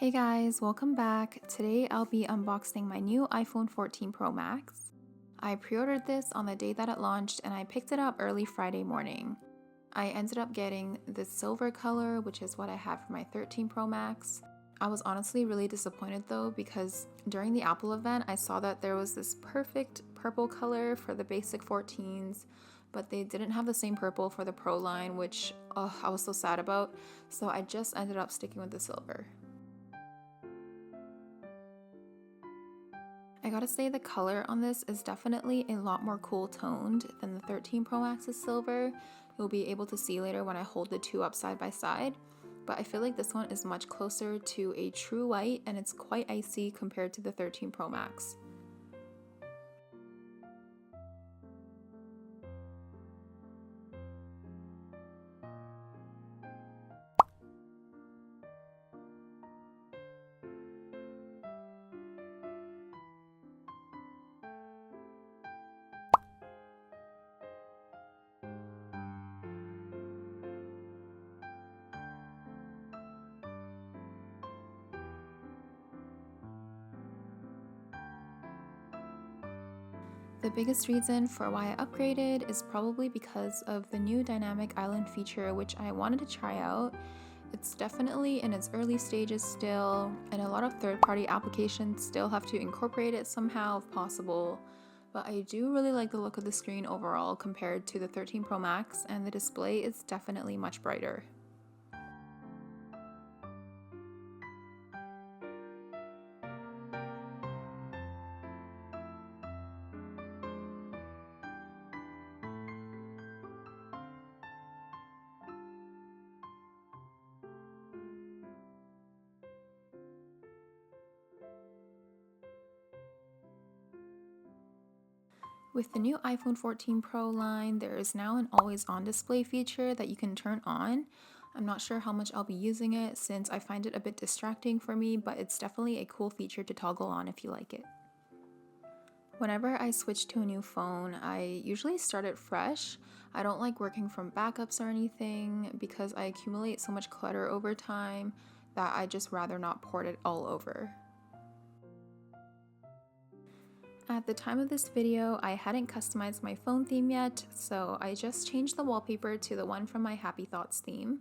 Hey guys, welcome back. Today I'll be unboxing my new iPhone 14 Pro Max. I pre-ordered this on the day that it launched and I picked it up early Friday morning. I ended up getting the silver color, which is what I have for my 13 Pro Max. I was honestly really disappointed though because during the Apple event I saw that there was this perfect purple color for the basic 14s, but they didn't have the same purple for the Pro line, which I was so sad about, so I just ended up sticking with the silver. I gotta say the color on this is definitely a lot more cool toned than the 13 Pro Max's silver. You'll be able to see later when I hold the two up side by side, but I feel like this one is much closer to a true white and it's quite icy compared to the 13 Pro Max. The biggest reason for why I upgraded is probably because of the new dynamic island feature, which I wanted to try out. It's definitely in its early stages still, and a lot of third-party applications still have to incorporate it somehow if possible. But I do really like the look of the screen overall compared to the 13 Pro Max, and the display is definitely much brighter. With the new iPhone 14 Pro line, there is now an always-on display feature that you can turn on. I'm not sure how much I'll be using it since I find it a bit distracting for me, but it's definitely a cool feature to toggle on if you like it. Whenever I switch to a new phone, I usually start it fresh. I don't like working from backups or anything because I accumulate so much clutter over time that I just rather not port it all over. At the time of this video, I hadn't customized my phone theme yet, so I just changed the wallpaper to the one from my Happy Thoughts theme.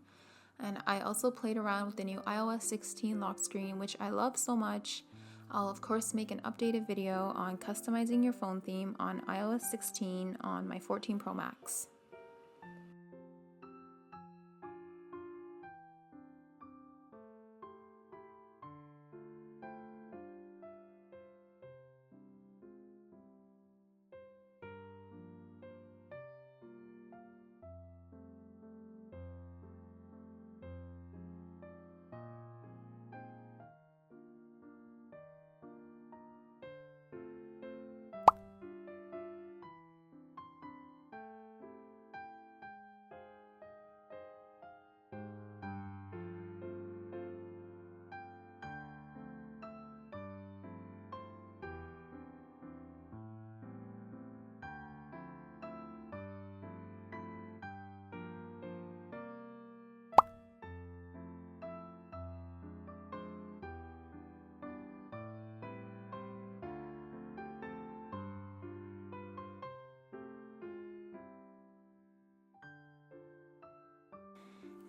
And I also played around with the new iOS 16 lock screen, which I love so much. I'll of course make an updated video on customizing your phone theme on iOS 16 on my 14 Pro Max.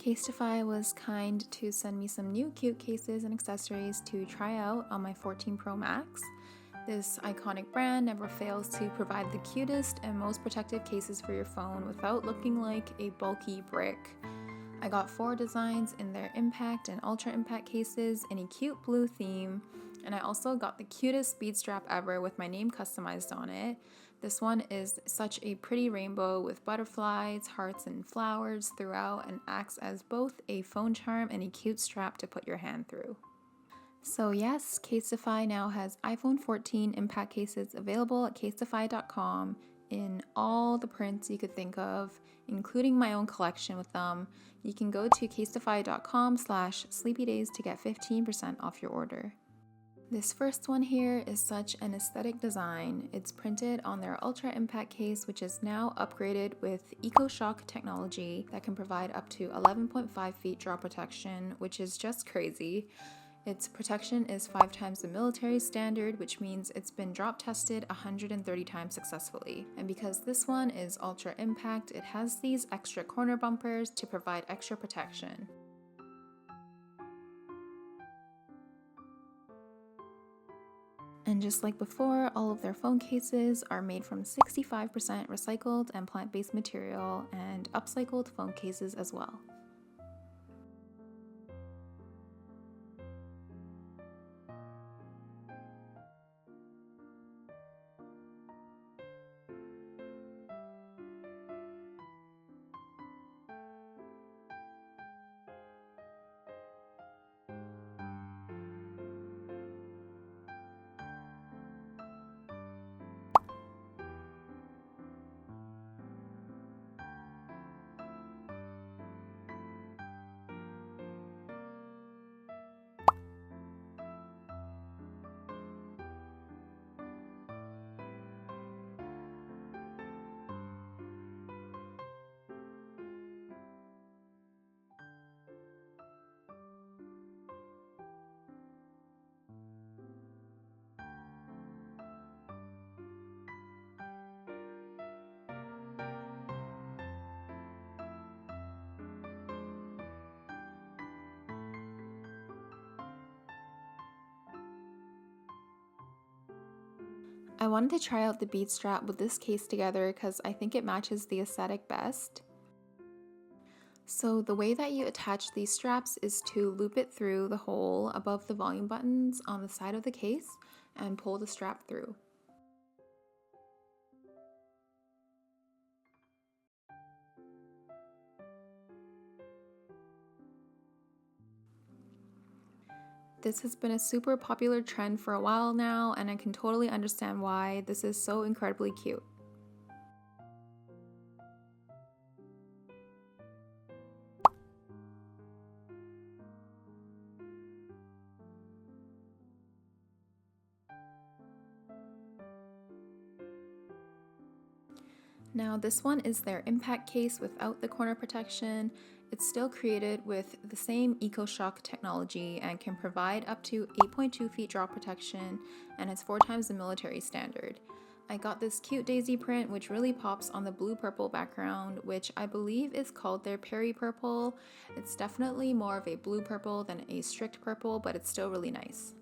casetify was kind to send me some new cute cases and accessories to try out on my 14 Pro Max. This iconic brand never fails to provide the cutest and most protective cases for your phone without looking like a bulky brick. I got 4 designs in their impact and ultra impact cases in a cute blue theme, and I also got the cutest bead strap ever with my name customized on it. This one is such a pretty rainbow with butterflies, hearts, and flowers throughout and acts as both a phone charm and a cute strap to put your hand through. So yes, casetify now has iPhone 14 impact cases available at casetify.com in all the prints you could think of, including my own collection with them. You can go to casetify.com/sleepydays to get 15% off your order. This first one here is such an aesthetic design. It's printed on their Ultra Impact case, which is now upgraded with EcoShock technology that can provide up to 11.5 feet drop protection, which is just crazy. Its protection is 5 times the military standard, which means it's been drop tested 130 times successfully. And because this one is ultra impact, it has these extra corner bumpers to provide extra protection. And just like before, all of their phone cases are made from 65% recycled and plant-based material and upcycled phone cases as well. I wanted to try out the bead strap with this case together because I think it matches the aesthetic best. So the way that you attach these straps is to loop it through the hole above the volume buttons on the side of the case and pull the strap through. This has been a super popular trend for a while now, and I can totally understand why. This is so incredibly cute. Now this one is their impact case without the corner protection. It's still created with the same 𝗬𝗀𝗀𝗍𝗀 technology and can provide up to 8.2 feet drop protection, and it's 4 times the military standard. I got this cute daisy print which really pops on the blue-purple background, which I believe is called their Perry purple. It's definitely more of a blue purple than a strict purple, but it's still really nice.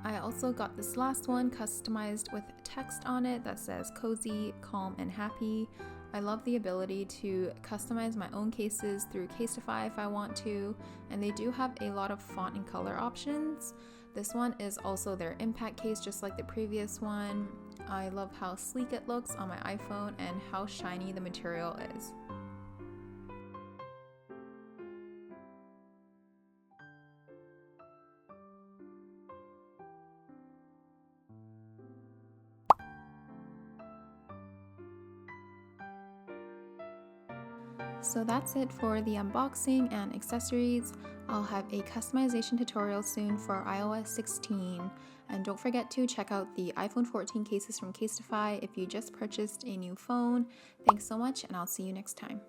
I also got this last one customized with text on it that says cozy, calm, and happy. I love the ability to customize my own cases through Casetify if I want to, and they do have a lot of font and color options. This one is also their impact case just like the previous one. I love how sleek it looks on my iPhone and how shiny the material is. So that's it for the unboxing and accessories. I'll have a customization tutorial soon for iOS 16. And don't forget to check out the iPhone 14 cases from Casetify if you just purchased a new phone. Thanks so much, and I'll see you next time.